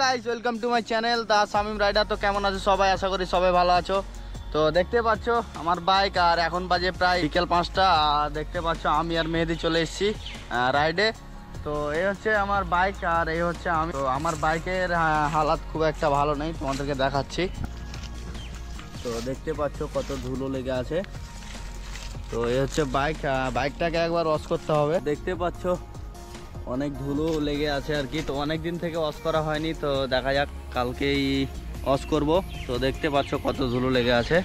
Guys, welcome to my channel the Shamim rider. তো কেমন আছো সবাই? আশা করি সবাই ভালো আছো। তো দেখতে পাচ্ছ আমার বাইক, আর এখন বাজে প্রায় বিকেল 5টা। আর দেখতে পাচ্ছ আমি আর মেহেদি চলে এসেছি রাইডে। তো এই হচ্ছে আমার বাইক আর এই হচ্ছে আমি। তো আমার বাইকের হালাত খুব একটা ভালো নেই, তোমাদেরকে দেখাচ্ছি। তো দেখতে পাচ্ছ কত ধুলো লেগে আছে। তো এই হচ্ছে বাইক, বাইকটাকে একবার ওয়াশ করতে হবে। দেখতে পাচ্ছ অনেক ধুলো লেগে আছে আর কি। তো অনেক দিন থেকে ওয়াশ করা হয়নি, তো দেখা যাক কালকেই ওয়াশ করব। তো দেখতে পাচ্ছ কত ধুলো লেগে আছে।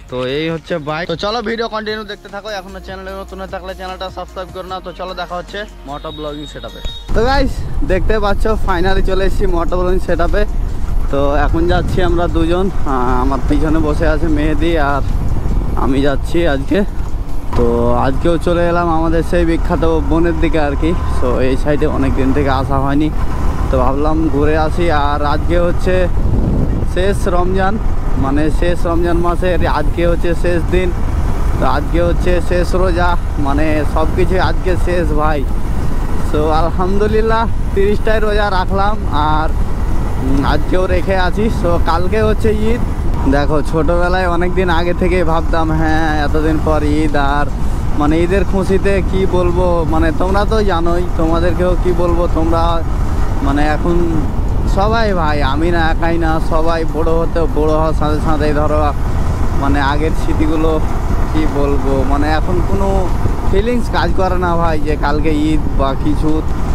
তো এই হচ্ছে বাইক। তো চলো ভিডিও কন্টিনিউ দেখতে থাকো। এখনো চ্যানেলে নতুন হয়ে থাকলে চ্যানেলটা সাবস্ক্রাইব করে নাও। তো চলো দেখা হচ্ছে মোটো ব্লগিং সেটআপে। তো গাইস দেখতে পাচ্ছ ফাইনালি চলে এসেছি মোটো ব্লগিং সেটআপে। তো এখন যাচ্ছি আমরা দুজন, আমার পিছনে বসে আছে মেহেদি আর আমি যাচ্ছি আজকে। তো আজকেও চলে এলাম আমাদের সেই বিখ্যাত বনের দিকে আর কি। তো এই সাইডে অনেক দিন থেকে আসা হয়নি, তো ভাবলাম ঘুরে আসি। আর আজকে হচ্ছে শেষ রমজান, মানে শেষ রমজান মাসের আজকে হচ্ছে শেষ দিন। তো আজকে হচ্ছে শেষ রোজা, মানে সব কিছু আজকে শেষ ভাই। তো আলহামদুলিল্লাহ 30টায় রোজা রাখলাম আর আজকেও রেখে আছি। তো কালকে হচ্ছে ঈদ। দেখো ছোটোবেলায় অনেক দিন আগে থেকে ভাবতাম হ্যাঁ এতদিন পর ঈদ, আর মানে ঈদের খুশিতে কি বলবো, মানে তোমরা তো জানোই, তোমাদেরকেও কি বলবো। তোমরা মানে এখন সবাই ভাই, আমি না একাই না, সবাই বড় হওয়ার সাথে সাথে ধরো মানে আগের স্মৃতিগুলো কি বলবো, মানে এখন কোনো ফিলিংস কাজ করে না ভাই যে কালকে ঈদ বা কিছু।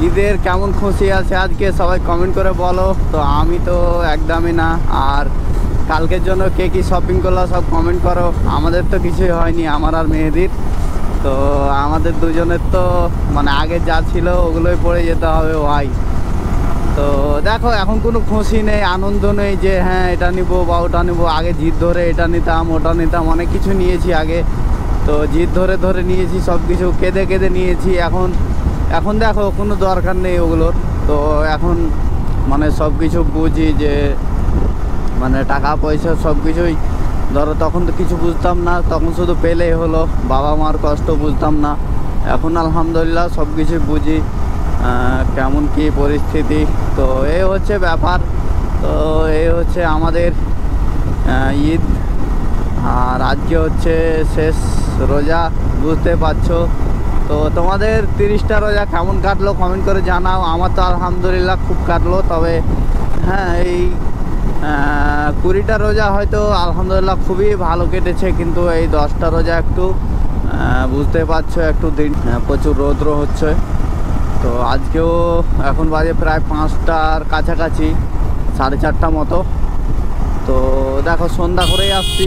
ঈদের কেমন খুশি আছে আজকে সবাই কমেন্ট করে বলো। তো আমি তো একদমই না। আর কালকের জন্য কে কী শপিং করলো সব কমেন্ট করো। আমাদের তো কিছুই হয়নি, আমার আর মেহেদির। তো আমাদের দুজনের তো মানে আগে যা ছিল ওগুলোই পড়ে যেতে হবে ভাই। তো দেখো এখন কোনো খুশি নেই, আনন্দ নেই যে হ্যাঁ এটা নিব বা ওটা নিব। আগে জিদ ধরে এটা নিতাম ওটা নিতাম, অনেক কিছু নিয়েছি আগে। তো জিদ ধরে নিয়েছি, সব কিছু কেঁদে নিয়েছি। এখন দেখো কোনো দরকার নেই ওগুলোর। তো এখন মানে সব কিছু বুঝি যে মানে টাকা পয়সা সব কিছুই ধরো, তখন তো কিছু বুঝতাম না, তখন শুধু পেলেই হলো, বাবা মার কষ্ট বুঝতাম না। এখন আলহামদুলিল্লাহ সব কিছুই বুঝি কেমন কি পরিস্থিতি। তো এই হচ্ছে ব্যাপার। তো এই হচ্ছে আমাদের ঈদ, আর আজকে হচ্ছে শেষ রোজা, বুঝতে পারছো। তো তোমাদের 30টা রোজা কেমন কাটলো কমেন্ট করে জানাও। আমার তো আলহামদুলিল্লাহ খুব কাটলো। তবে হ্যাঁ এই 20টা রোজা হয়তো আলহামদুলিল্লাহ খুবই ভালো কেটেছে, কিন্তু এই 10টা রোজা একটু বুঝতে পারছো একটু দিন প্রচুর রৌদ্র হচ্ছে। তো আজকেও এখন বাজে প্রায় 5টার কাছাকাছি, 4:30 মতো। তো দেখো সন্ধ্যা করেই আসছি।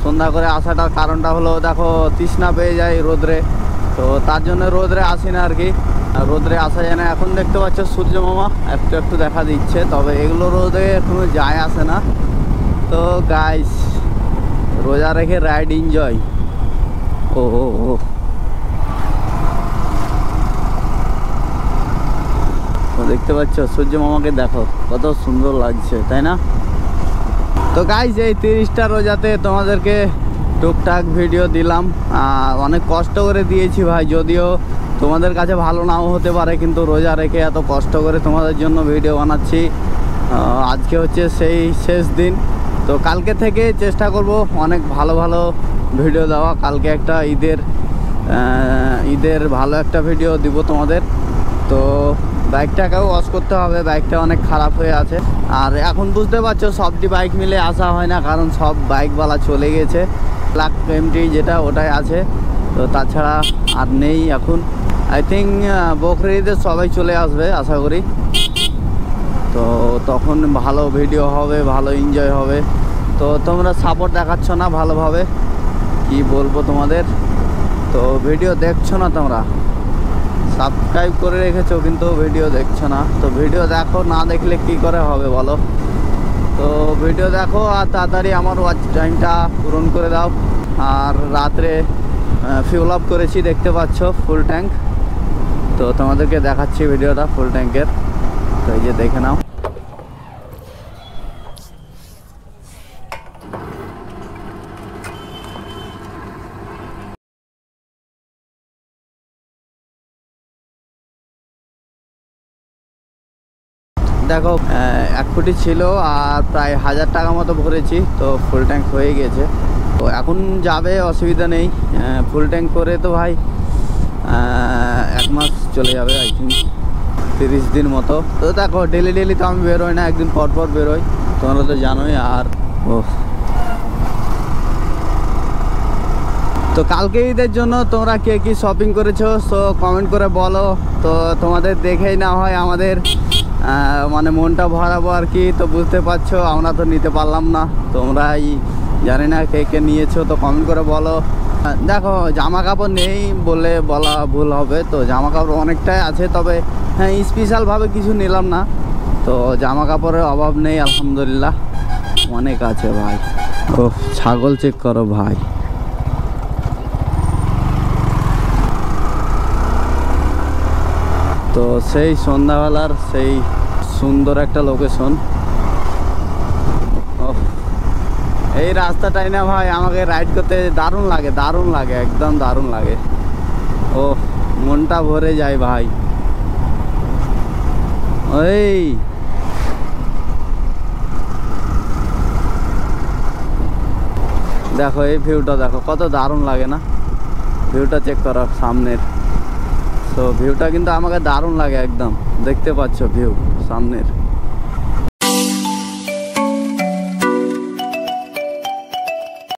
সন্ধ্যা করে আসাটার কারণটা হলো দেখো তৃষ্ণা পেয়ে যায় রোদ্রে, তো তার জন্য রোদ্রে আসি না আর কি। রোদ্রে আসা যায় না। এখন দেখতে পাচ্ছ সূর্য মামা একটু দেখা দিচ্ছে, তবে এগুলো রোদে কোনো যায় আসে না। তো গাইস রোজা রেখে রাইড এনজয়। ও দেখতে পাচ্ছ সূর্য মামাকে, দেখো কত সুন্দর লাগছে তাই না? তো গাইস এই 30টা রোজাতে তোমাদেরকে টুকটাক ভিডিও দিলাম, অনেক কষ্ট করে দিয়েছি ভাই। যদিও তোমাদের কাছে ভালো নাও হতে পারে, কিন্তু রোজা রেখে এত কষ্ট করে তোমাদের জন্য ভিডিও বানাচ্ছি। আজকে হচ্ছে সেই শেষ দিন। তো কালকে থেকে চেষ্টা করব অনেক ভালো ভিডিও দেওয়া। কালকে একটা ঈদের ভালো একটা ভিডিও দিব তোমাদের। তো বাইকটাকেও ওয়াশ করতে হবে, বাইকটা অনেক খারাপ হয়ে আছে। আর এখন বুঝতে পারছো সবটি বাইক মিলে আসা হয় না, কারণ সব বাইকওয়ালা চলে গেছে। লাক এমটি যেটা ওটাই আছে, তো তাছাড়া আর নেই এখন। আই থিঙ্ক বকরি ঈদে সবাই চলে আসবে আশা করি। তো তখন ভালো ভিডিও হবে, ভালো এনজয় হবে। তো তোমরা সাপোর্ট দেখাচ্ছ না ভালোভাবে, কি বলবো তোমাদের। তো ভিডিও দেখছো না, তোমরা সাবস্ক্রাইব করে রেখেছো কিন্তু ভিডিও দেখছো না। তো ভিডিও দেখো, না দেখলে কি করে হবে বলো। তো ভিডিও দেখো আর তাড়াতাড়ি আমার ওয়াচ টাইমটা পূরণ করে দাও। আর রাত্রে ফিউল আপ করেছি, দেখতে পাচ্ছ ফুল ট্যাঙ্ক। তো তোমাদেরকে দেখাচ্ছি ভিডিওটা ফুল ট্যাঙ্কের। তো এই যে দেখে নাও। দেখো 1 কোটি ছিল আর প্রায় 1000 টাকা মতো ভরেছি, তো ফুল ট্যাঙ্ক হয়ে গেছে। তো এখন যাবে, অসুবিধা নেই। ফুল ট্যাঙ্ক করে তো ভাই 1 মাস চলে যাবে, আই থিঙ্ক 30 দিন মতো। তো দেখো ডেলি ডেলি তো আমি বেরোই না, একদিন পর পর বেরোই, তোমরা তো জানোই। আর তো কালকে ঈদের জন্য তোমরা কে কি শপিং করেছো সো কমেন্ট করে বলো। তো তোমাদের দেখেই না হয় আমাদের মানে মনটা ভরাবো আর কি। তো বুঝতে পারছো আমরা তো নিতে পারলাম না, তোমরাই জানি না কে কে নিয়েছো, তো কমেন্ট করে বলো। দেখো জামা কাপড় নেই বলে বলা ভুল হবে, তো জামা কাপড় অনেকটাই আছে, তবে হ্যাঁ স্পেশালভাবে কিছু নিলাম না। তো জামা কাপড়ের অভাব নেই আলহামদুলিল্লাহ, অনেক আছে ভাই। ও ছাগল চেক করো ভাই। তো সেই সন্ধ্যাবেলার সেই সুন্দর একটা লোকেশন। এই রাস্তাটাই না ভাই আমাকে রাইড করতে দারুণ লাগে, দারুণ লাগে, একদম দারুণ লাগে। ও মনটা ভরে যায় ভাই। ওই দেখো এই ভিউটা দেখো কত দারুণ লাগে না, ভিউটা চেক করো সামনের। তো ভিউটা কিন্তু আমাকে দারুণ লাগে একদম, দেখতে পাচ্ছ ভিউ সামনের।